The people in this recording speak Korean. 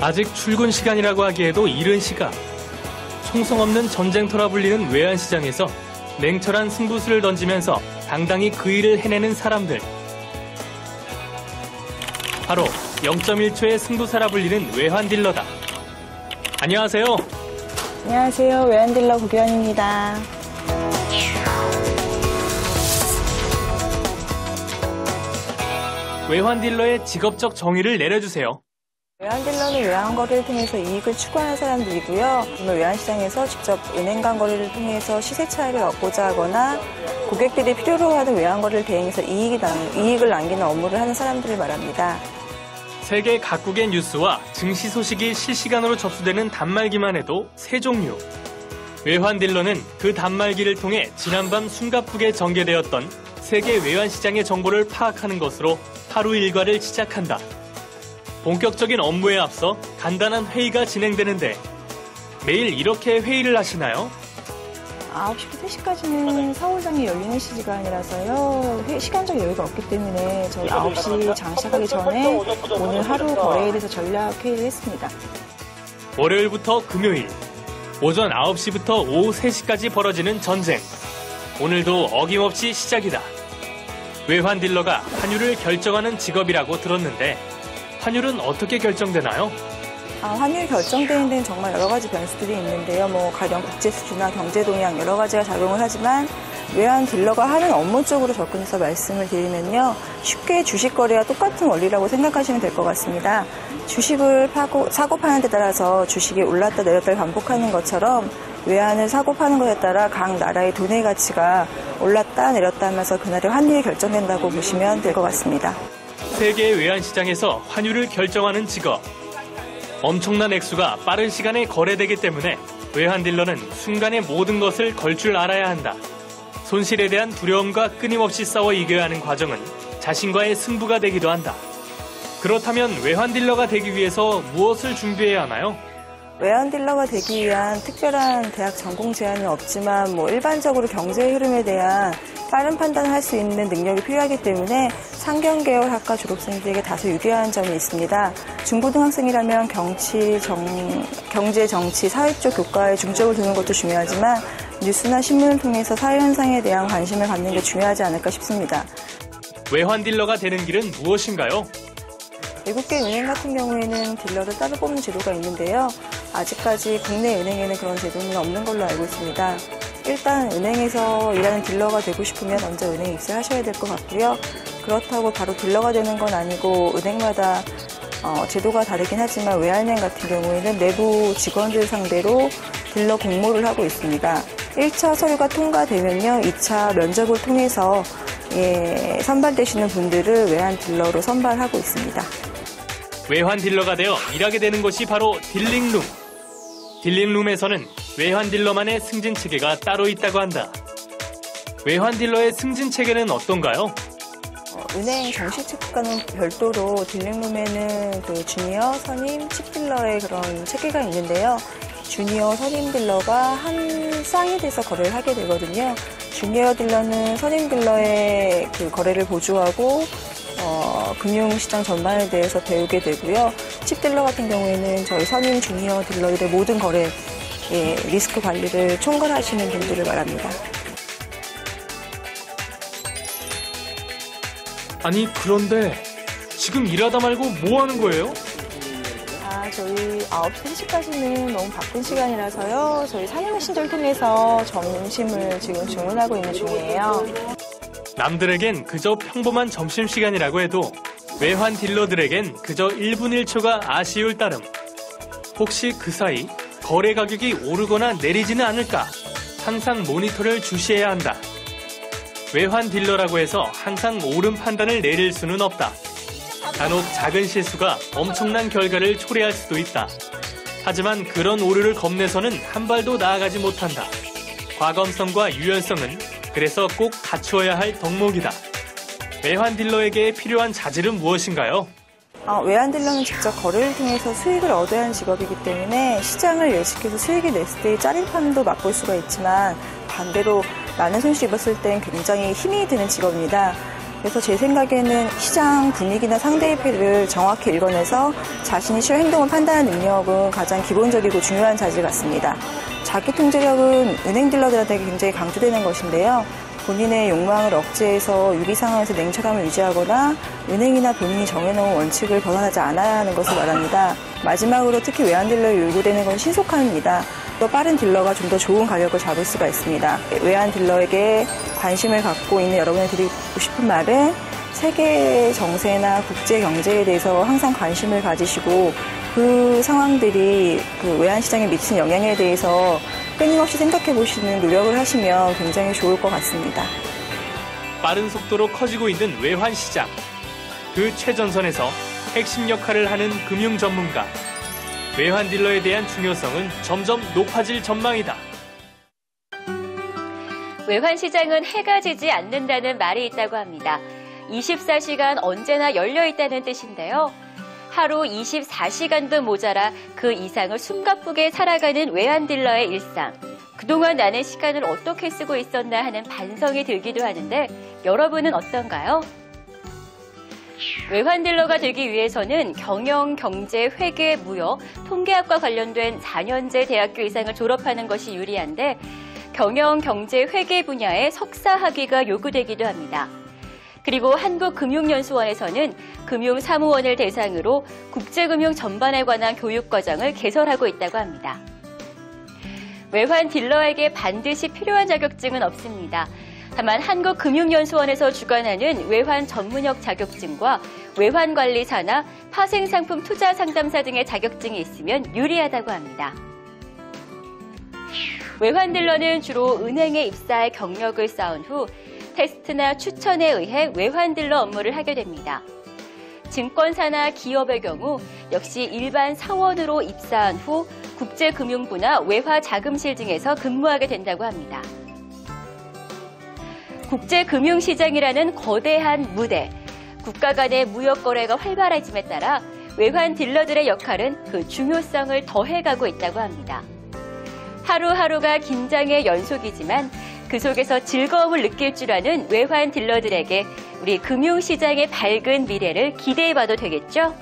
아직 출근 시간이라고 하기에도 이른 시각. 총성 없는 전쟁터라 불리는 외환시장에서 냉철한 승부수를 던지면서 당당히 그 일을 해내는 사람들. 바로 0.1초의 승부사라 불리는 외환딜러다. 안녕하세요. 안녕하세요. 외환딜러 고교원입니다. 외환딜러의 직업적 정의를 내려주세요. 외환딜러는 외환거래를 통해서 이익을 추구하는 사람들이고요. 외환시장에서 직접 은행 간 거래를 통해서 시세 차익을 얻고자 하거나 고객들이 필요로 하는 외환거래를 대행해서 이익을 남기는 업무를 하는 사람들을 말합니다. 세계 각국의 뉴스와 증시 소식이 실시간으로 접수되는 단말기만 해도 세 종류. 외환딜러는 그 단말기를 통해 지난밤 숨가쁘게 전개되었던 세계 외환시장의 정보를 파악하는 것으로 하루 일과를 시작한다. 본격적인 업무에 앞서 간단한 회의가 진행되는데 매일 이렇게 회의를 하시나요? 9시부터 3시까지는 사무장이 열리는 시간이라서요. 시간적 여유가 없기 때문에 저희 9시 장 시작하기 전에 오늘 하루 거래에 대해서 전략 회의를 했습니다. 월요일부터 금요일, 오전 9시부터 오후 3시까지 벌어지는 전쟁. 오늘도 어김없이 시작이다. 외환딜러가 환율을 결정하는 직업이라고 들었는데 환율은 어떻게 결정되나요? 환율 결정되는 데는 정말 여러 가지 변수들이 있는데요. 가령 국제 수주나 경제 동향 여러 가지가 작용을 하지만 외환딜러가 하는 업무 쪽으로 접근해서 말씀을 드리면요. 쉽게 주식 거래와 똑같은 원리라고 생각하시면 될 것 같습니다. 주식을 사고 파는 데 따라서 주식이 올랐다 내렸다를 반복하는 것처럼 외환을 사고 파는 것에 따라 각 나라의 돈의 가치가 올랐다 내렸다 하면서 그날의 환율이 결정된다고 보시면 될 것 같습니다. 세계 외환시장에서 환율을 결정하는 직업. 엄청난 액수가 빠른 시간에 거래되기 때문에 외환딜러는 순간에 모든 것을 걸 줄 알아야 한다. 손실에 대한 두려움과 끊임없이 싸워 이겨야 하는 과정은 자신과의 승부가 되기도 한다. 그렇다면 외환딜러가 되기 위해서 무엇을 준비해야 하나요? 외환딜러가 되기 위한 특별한 대학 전공 제한은 없지만 일반적으로 경제 흐름에 대한 빠른 판단을 할 수 있는 능력이 필요하기 때문에 상경계열 학과 졸업생들에게 다소 유리한 점이 있습니다. 중고등학생이라면 경제, 정치, 사회 쪽 교과에 중점을 두는 것도 중요하지만 뉴스나 신문을 통해서 사회 현상에 대한 관심을 갖는 게 중요하지 않을까 싶습니다. 외환딜러가 되는 길은 무엇인가요? 외국계 은행 같은 경우에는 딜러를 따로 뽑는 제도가 있는데요. 아직까지 국내 은행에는 그런 제도는 없는 걸로 알고 있습니다. 일단 은행에서 일하는 딜러가 되고 싶으면 먼저 은행에 입사하셔야 될 것 같고요. 그렇다고 바로 딜러가 되는 건 아니고 은행마다 제도가 다르긴 하지만 외환은행 같은 경우에는 내부 직원들 상대로 딜러 공모를 하고 있습니다. 1차 서류가 통과되면요. 2차 면접을 통해서 선발되시는 분들을 외환 딜러로 선발하고 있습니다. 외환딜러가 되어 일하게 되는 곳이 바로 딜링룸. 딜링룸에서는 외환딜러만의 승진체계가 따로 있다고 한다. 외환딜러의 승진체계는 어떤가요? 은행 정식 체크과는 별도로 딜링룸에는 주니어, 선임, 칩딜러의 그런 체계가 있는데요. 주니어, 선임 딜러가 한 쌍이 돼서 거래를 하게 되거든요. 주니어 딜러는 선임 딜러의 거래를 보조하고 금융시장 전반에 대해서 배우게 되고요. 칩딜러 같은 경우에는 저희 선임 주니어 딜러들의 모든 거래 리스크 관리를 총괄하시는 분들을 말합니다. 아니 그런데 지금 일하다 말고 뭐 하는 거예요? 저희 9시 3시까지는 너무 바쁜 시간이라서요. 저희 사내 메신저를 통해서 점심을 지금 주문하고 있는 중이에요. 남들에겐 그저 평범한 점심시간이라고 해도 외환 딜러들에겐 그저 1분 1초가 아쉬울 따름. 혹시 그 사이 거래 가격이 오르거나 내리지는 않을까 항상 모니터를 주시해야 한다. 외환 딜러라고 해서 항상 옳은 판단을 내릴 수는 없다. 간혹 작은 실수가 엄청난 결과를 초래할 수도 있다. 하지만 그런 오류를 겁내서는 한 발도 나아가지 못한다. 과감성과 유연성은 그래서 꼭 갖추어야 할 덕목이다. 외환딜러에게 필요한 자질은 무엇인가요? 외환딜러는 직접 거래를 통해서 수익을 얻어야 하는 직업이기 때문에 시장을 예측해서 수익이 냈을 때의 짜릿함도 맛볼 수가 있지만 반대로 많은 손실 입었을 땐 굉장히 힘이 드는 직업입니다. 그래서 제 생각에는 시장 분위기나 상대의패를 정확히 읽어내서 자신이 취할 행동을 판단하는 능력은 가장 기본적이고 중요한 자질 같습니다. 자기 통제력은 은행 딜러들한테 굉장히 강조되는 것인데요. 본인의 욕망을 억제해서 유리 상황에서 냉철함을 유지하거나 은행이나 본인이 정해놓은 원칙을 벗어나지 않아야 하는 것을 말합니다. 마지막으로 특히 외환 딜러에 요구되는 건 신속함입니다. 또 빠른 딜러가 좀 더 좋은 가격을 잡을 수가 있습니다. 외환 딜러에게 관심을 갖고 있는 여러분이 드리고 싶은 말은 세계 정세나 국제 경제에 대해서 항상 관심을 가지시고 그 상황들이 그 외환 시장에 미치는 영향에 대해서 끊임없이 생각해 보시는 노력을 하시면 굉장히 좋을 것 같습니다. 빠른 속도로 커지고 있는 외환 시장. 그 최전선에서 핵심 역할을 하는 금융 전문가. 외환 딜러에 대한 중요성은 점점 높아질 전망이다. 외환 시장은 해가 지지 않는다는 말이 있다고 합니다. 24시간 언제나 열려 있다는 뜻인데요. 하루 24시간도 모자라 그 이상을 숨가쁘게 살아가는 외환 딜러의 일상. 그동안 나는 시간을 어떻게 쓰고 있었나 하는 반성이 들기도 하는데 여러분은 어떤가요? 외환 딜러가 되기 위해서는 경영, 경제, 회계, 무역, 통계학과 관련된 4년제 대학교 이상을 졸업하는 것이 유리한데 경영, 경제, 회계 분야의 석사 학위가 요구되기도 합니다. 그리고 한국금융연수원에서는 금융사무원을 대상으로 국제금융 전반에 관한 교육과정을 개설하고 있다고 합니다. 외환 딜러에게 반드시 필요한 자격증은 없습니다. 다만 한국금융연수원에서 주관하는 외환 전문역 자격증과 외환관리사나 파생상품 투자 상담사 등의 자격증이 있으면 유리하다고 합니다. 외환 딜러는 주로 은행에 입사해 경력을 쌓은 후 테스트나 추천에 의해 외환 딜러 업무를 하게 됩니다. 증권사나 기업의 경우 역시 일반 사원으로 입사한 후 국제금융부나 외화자금실 등에서 근무하게 된다고 합니다. 국제금융시장이라는 거대한 무대, 국가 간의 무역 거래가 활발해짐에 따라 외환 딜러들의 역할은 그 중요성을 더해가고 있다고 합니다. 하루하루가 긴장의 연속이지만 그 속에서 즐거움을 느낄 줄 아는 외환 딜러들에게 우리 금융시장의 밝은 미래를 기대해봐도 되겠죠?